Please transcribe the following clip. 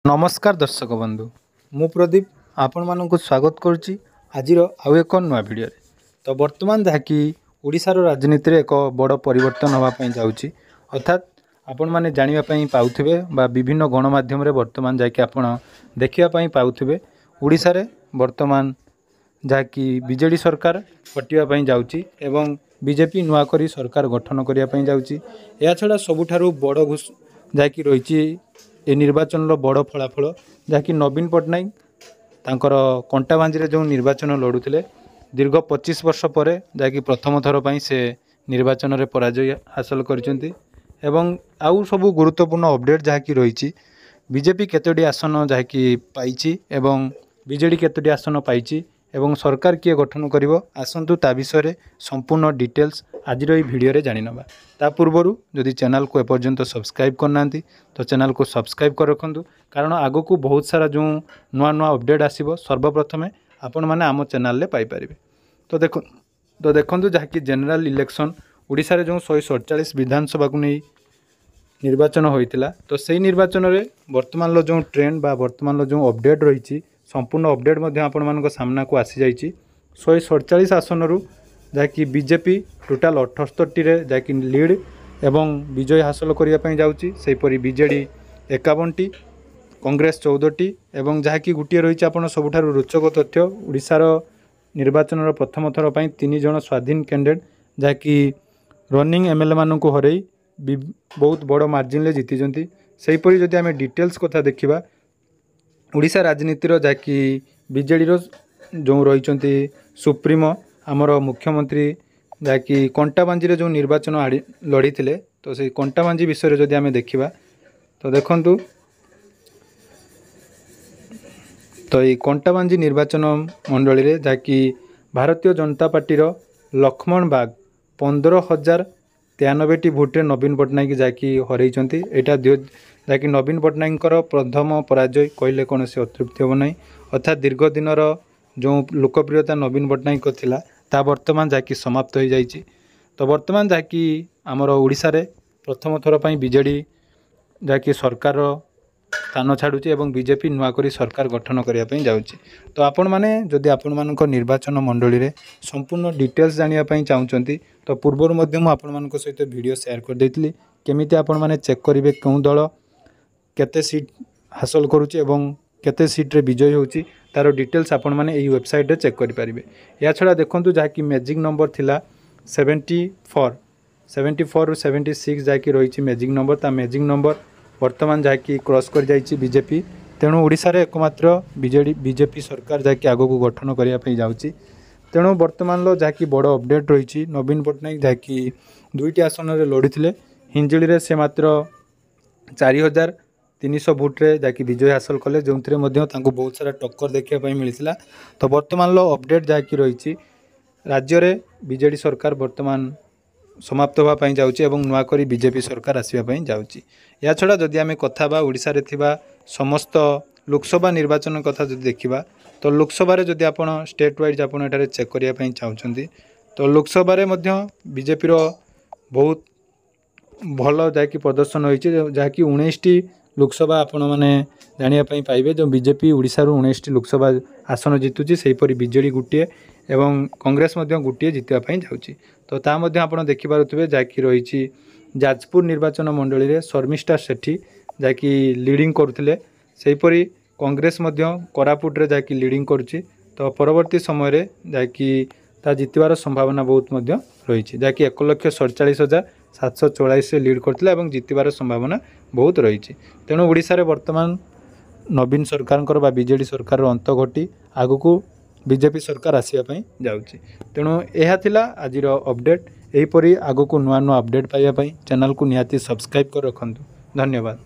नमस्कार दर्शक बंधु मु प्रदीप आपण मानक स्वागत करुच्ची आज आउ एक नुआ भिडियो तो वर्तमान जहाँकि ओडिशार राजनीति रे एक बड़ परिवर्तन होगापी जाऊँगी अर्थात आपण मैंने जानापी पाउथे विभिन्न गणमाध्यम वर्तमान जहाँकि आपण देखापी पाउथे ओडिशा रे वर्तमान जहाँकि बीजेडी सरकार कटियापी जाऊँगी एवं बीजेपी नुआ करी सरकार गठन करने जाऊँगी या छड़ा सबुठारु बड़ घोष जहाँकि रही ए निर्वाचन बड़ फलाफल जहाँकि नवीन पट्टनायक तांकर कंटाबांजी जो निर्वाचन लड़ुले दीर्घ 25 वर्ष पर जहाँकि प्रथम थर पर से निर्वाचन में पराजय हासिल करछंती एवं आउ सब गुरुत्वपूर्ण अपडेट जहाँकि रही बीजेपी केतोटी आसन जहाँकि पाइछि एवं बीजेडी केतोटी आसन पाइछि एवं सरकार किए गठन करिवो आसंतु ता विषय संपूर्ण डिटेल्स आज भिडियो रे जानि नबा ता पूर्वरु जदि चैनल को एपर्यंत सब्सक्राइब करना तो चैनल को सब्सक्राइब कर रखंतु कारण आगो को बहुत सारा जो नुआ नुआ अपडेट आसीबो सर्वप्रथमे आपण माने आम चैनल ले पाई परिबे तो देखंतु जहाँकि जनरल इलेक्शन ओडिशा रे जो 147 विधानसभा को नहीं निर्वाचन होइतिला तो सही निर्वाचन रे वर्तमान लो जो ट्रेंड बा वर्तमान लो जो अपडेट रही संपूर्ण अपडेट मध्य आपण मानक सामना को आसी जाइछि 147 आसन रु जहाँकि बीजेपी टोटाल 78 रे जहाँकि लीड एवं विजय हासिल करिया पई जाउछि सेपरि बीजेडी 51टी कांग्रेस 14टी एवं जहाँकि गुटिए रही आपण सबुठारु रोचक तथ्य ओडिशार निर्वाचन प्रथम थर पर 3 जन स्वाधीन कैंडिडेट जहाँकि रनिंग एमएलए मानक हरई बहुत बड़ मार्जिन ले जीतिजंती सेपरि जदि आमे डिटेल्स कथा देखिबा ओडिशा राजनीतिर जहाँकि बीजेडी जो रही सुप्रीमो आमर मुख्यमंत्री जहाँकि कंटाबांजी जो निर्वाचन लड़ी तो से कंटाबांजी विषय जदि आमे देखिबा तो देखंतु तो ये कंटाबांजी निर्वाचन मंडली रे जहाँकि भारतीय जनता पार्टी लक्ष्मण बाग 15,093 भोटे नवीन पट्टनायक जहाँकि हरई यहाँ जहाँकि नवीन पट्टनायक प्रथम पराजय कहले कौन से अतृप्ति हम ना अर्थात दीर्घ दिन जो लोकप्रियता नवीन पट्टनायक थिला ता वर्तमान जहाँकि समाप्त हो जाइए तो वर्तमान जहाँकि आमर ओडिशा रे प्रथम थर पर बीजेडी जहाँकि सरकार स्थान छाड़ुची एवं बीजेपी नुआ करी सरकार गठन करने जाऊँगी तो आपण मैंने जदि आपण मानक निर्वाचन मंडली रे संपूर्ण डिटेल्स जानापी चाहूँगी तो पूर्वर आपण सहित वीडियो शेयर कर देइतिली केमिति आपण माने चेक करेंगे क्यों दल केते सीट हासिल करुच्ची एवं केते सीट रे विजय होची तार डिटेल्स आपण माने एई वेबसाइट रे चेक करि परिबे या छडा देखंतु जहाँकि मैजिक नंबर थिला 74 रु 76 जहाँकि रही मैजिक नंबर ता मैजिक नंबर वर्तमान जहाँकि क्रॉस कर जाइए बीजेपी तेणु ओडिशा रे एकमात्र बीजेपी सरकार जहाँकि आगो को गठन करने जाऊँगी तेणु वर्तमान लो जहाँकि बड़ अपडेट रही नवीन पट्टनायक जहाँकि 2टी आसन रे लड़ी हिंजिली रे से मात्र 4,300 भोट्रे जहाँकि विजय हासिल कले जो बहुत सारा टक्कर देखापी मिलता तो वर्तमान लो अपडेट जहाँकि रही राज्य रे बीजेडी सरकार वर्तमान समाप्त होगापी जाऊँगी नुआ करी बीजेपी सरकार आसवाई जाऊँगी या छड़ा जदि आम कथा ओडिशा रे थिबा समस्त लोकसभा निर्वाचन कथा जदि देखिबा तो लोकसभा जदि आपण स्टेट वाइज आपण एठारे चेक करने चाहते तो लोकसभा बीजेपी बहुत भल जहाँकि प्रदर्शन होती जहाँकि 19टी लोकसभा आपण मैंने जानापी पाइबे जो बीजेपी ओडिशा 19टी लोकसभा आसन जीतुची सेहीपरि बीजेडी गोटे एवं कांग्रेस गोटे जीतवाई जाऊँगी तो ता आपण देखिपे जहाँकि रही जाजपुर निर्वाचन मंडली रे शर्मिष्ठा सेठी जहाँकि लीडिंग करुले सेहीपरि कांग्रेस कोरापुट रे जहाँकि लीडिंग करुच्ची तो परवर्ती समय रे जहाँकि ता जितबार संभावना बहुत रही जहाँकि 1,47,744 लीड करथिला एवं जितबार संभावना बहुत रही तेणु ओडिशा रे वर्तमान नवीन सरकार बा बीजेडी सरकार अंत घटी आगु को बीजेपी सरकार आसवाई जाऊँगी तेणु यह थिला आज अपडेट एहीपरि आगु को नुआ नुआ अपडेट पाइबा चैनल को निहाती सब्सक्राइब कर रखंतु धन्यवाद।